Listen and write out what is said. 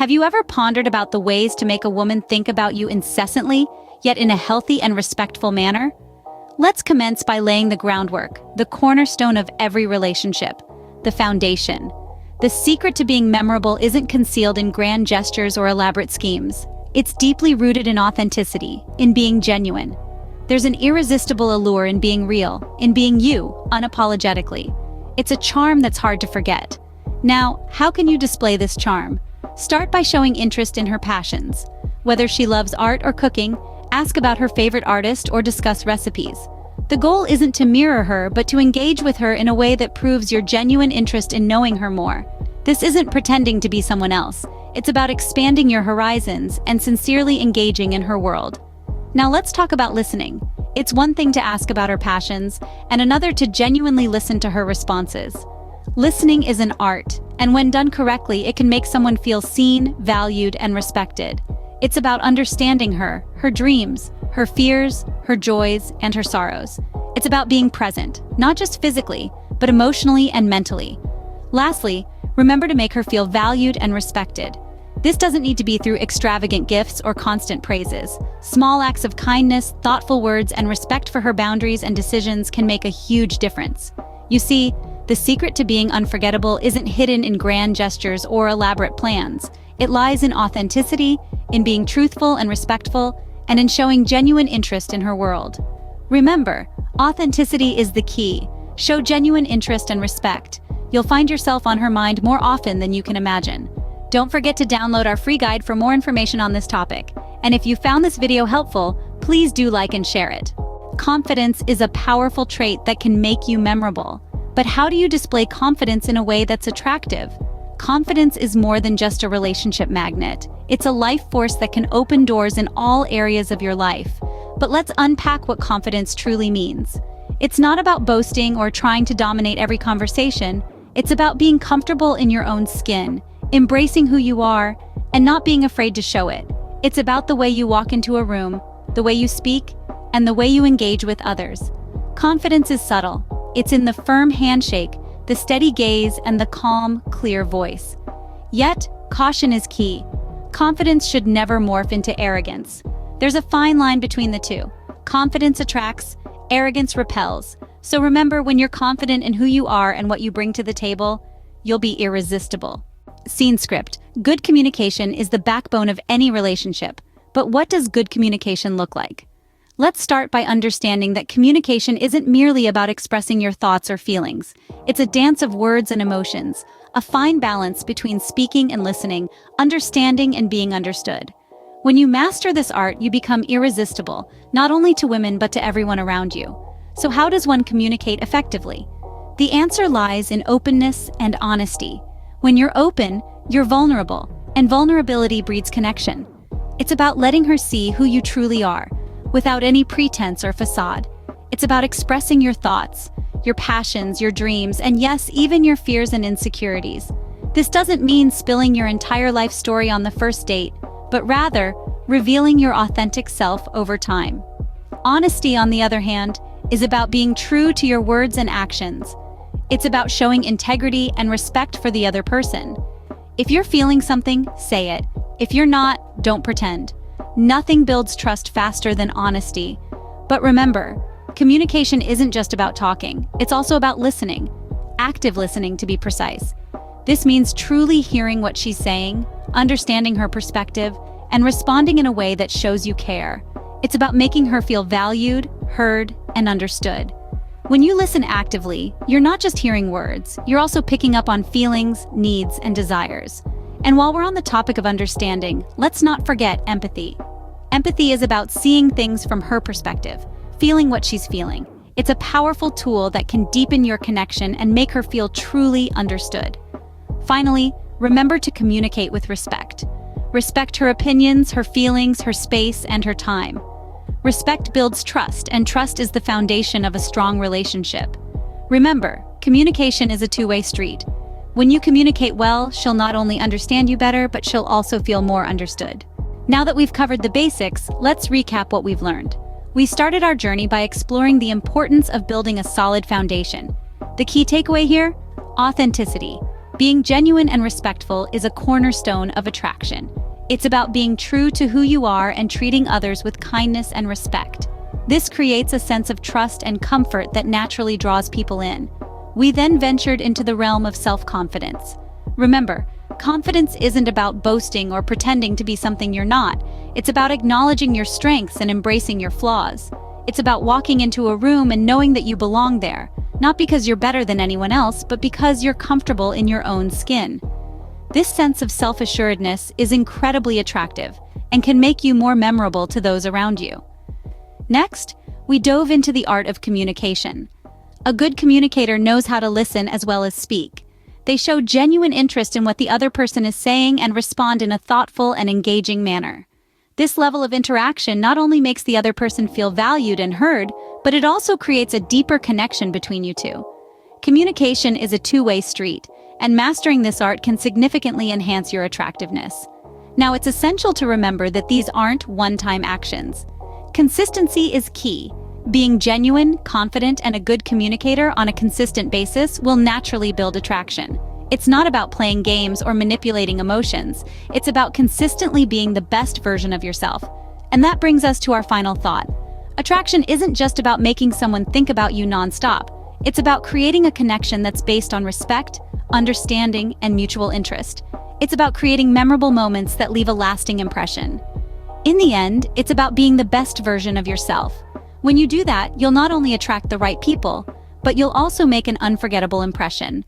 Have you ever pondered about the ways to make a woman think about you incessantly, yet in a healthy and respectful manner? Let's commence by laying the groundwork, the cornerstone of every relationship, the foundation. The secret to being memorable isn't concealed in grand gestures or elaborate schemes. It's deeply rooted in authenticity, in being genuine. There's an irresistible allure in being real, in being you, unapologetically. It's a charm that's hard to forget. Now, how can you display this charm? Start by showing interest in her passions. Whether she loves art or cooking, ask about her favorite artist or discuss recipes. The goal isn't to mirror her, but to engage with her in a way that proves your genuine interest in knowing her more. This isn't pretending to be someone else. It's about expanding your horizons and sincerely engaging in her world. Now let's talk about listening. It's one thing to ask about her passions, and another to genuinely listen to her responses. Listening is an art, and when done correctly, it can make someone feel seen, valued, and respected. It's about understanding her dreams, her fears, her joys, and her sorrows. It's about being present, not just physically, but emotionally and mentally. Lastly, remember to make her feel valued and respected. This doesn't need to be through extravagant gifts or constant praises. Small acts of kindness, thoughtful words, and respect for her boundaries and decisions can make a huge difference. You see, the secret to being unforgettable isn't hidden in grand gestures or elaborate plans. It lies in authenticity, in being truthful and respectful, and in showing genuine interest in her world. Remember, authenticity is the key. Show genuine interest and respect. You'll find yourself on her mind more often than you can imagine. Don't forget to download our free guide for more information on this topic. And if you found this video helpful, please do like and share it. Confidence is a powerful trait that can make you memorable. But how do you display confidence in a way that's attractive? Confidence is more than just a relationship magnet. It's a life force that can open doors in all areas of your life. But let's unpack what confidence truly means. It's not about boasting or trying to dominate every conversation. It's about being comfortable in your own skin, embracing who you are, and not being afraid to show it. It's about the way you walk into a room, the way you speak, and the way you engage with others. Confidence is subtle. It's in the firm handshake, the steady gaze, and the calm, clear voice. Yet, caution is key. Confidence should never morph into arrogance. There's a fine line between the two. Confidence attracts, arrogance repels. So remember, when you're confident in who you are and what you bring to the table, you'll be irresistible. Scene script. Good communication is the backbone of any relationship. But what does good communication look like? Let's start by understanding that communication isn't merely about expressing your thoughts or feelings. It's a dance of words and emotions, a fine balance between speaking and listening, understanding and being understood. When you master this art, you become irresistible, not only to women but to everyone around you. So how does one communicate effectively? The answer lies in openness and honesty. When you're open, you're vulnerable, and vulnerability breeds connection. It's about letting her see who you truly are, without any pretense or facade. It's about expressing your thoughts, your passions, your dreams, and yes, even your fears and insecurities. This doesn't mean spilling your entire life story on the first date, but rather revealing your authentic self over time. Honesty, on the other hand, is about being true to your words and actions. It's about showing integrity and respect for the other person. If you're feeling something, say it. If you're not, don't pretend. Nothing builds trust faster than honesty. But remember, communication isn't just about talking. It's also about listening. Active listening, to be precise. This means truly hearing what she's saying, understanding her perspective, and responding in a way that shows you care. It's about making her feel valued, heard, and understood. When you listen actively, you're not just hearing words, you're also picking up on feelings, needs, and desires. And while we're on the topic of understanding, let's not forget empathy. Empathy is about seeing things from her perspective, feeling what she's feeling. It's a powerful tool that can deepen your connection and make her feel truly understood. Finally, remember to communicate with respect. Respect her opinions, her feelings, her space, and her time. Respect builds trust, and trust is the foundation of a strong relationship. Remember, communication is a two-way street. When you communicate well, she'll not only understand you better, but she'll also feel more understood. Now that we've covered the basics, let's recap what we've learned. We started our journey by exploring the importance of building a solid foundation. The key takeaway here? Authenticity. Being genuine and respectful is a cornerstone of attraction. It's about being true to who you are and treating others with kindness and respect. This creates a sense of trust and comfort that naturally draws people in. We then ventured into the realm of self-confidence. Remember, confidence isn't about boasting or pretending to be something you're not. It's about acknowledging your strengths and embracing your flaws. It's about walking into a room and knowing that you belong there, not because you're better than anyone else, but because you're comfortable in your own skin. This sense of self-assuredness is incredibly attractive and can make you more memorable to those around you. Next, we dove into the art of communication. A good communicator knows how to listen as well as speak. They show genuine interest in what the other person is saying and respond in a thoughtful and engaging manner. This level of interaction not only makes the other person feel valued and heard, but it also creates a deeper connection between you two. Communication is a two-way street, and mastering this art can significantly enhance your attractiveness. Now, it's essential to remember that these aren't one-time actions. Consistency is key. Being genuine, confident, and a good communicator on a consistent basis will naturally build attraction. It's not about playing games or manipulating emotions. It's about consistently being the best version of yourself. And that brings us to our final thought. Attraction isn't just about making someone think about you nonstop. It's about creating a connection that's based on respect, understanding, and mutual interest. It's about creating memorable moments that leave a lasting impression. In the end, it's about being the best version of yourself. When you do that, you'll not only attract the right people, but you'll also make an unforgettable impression.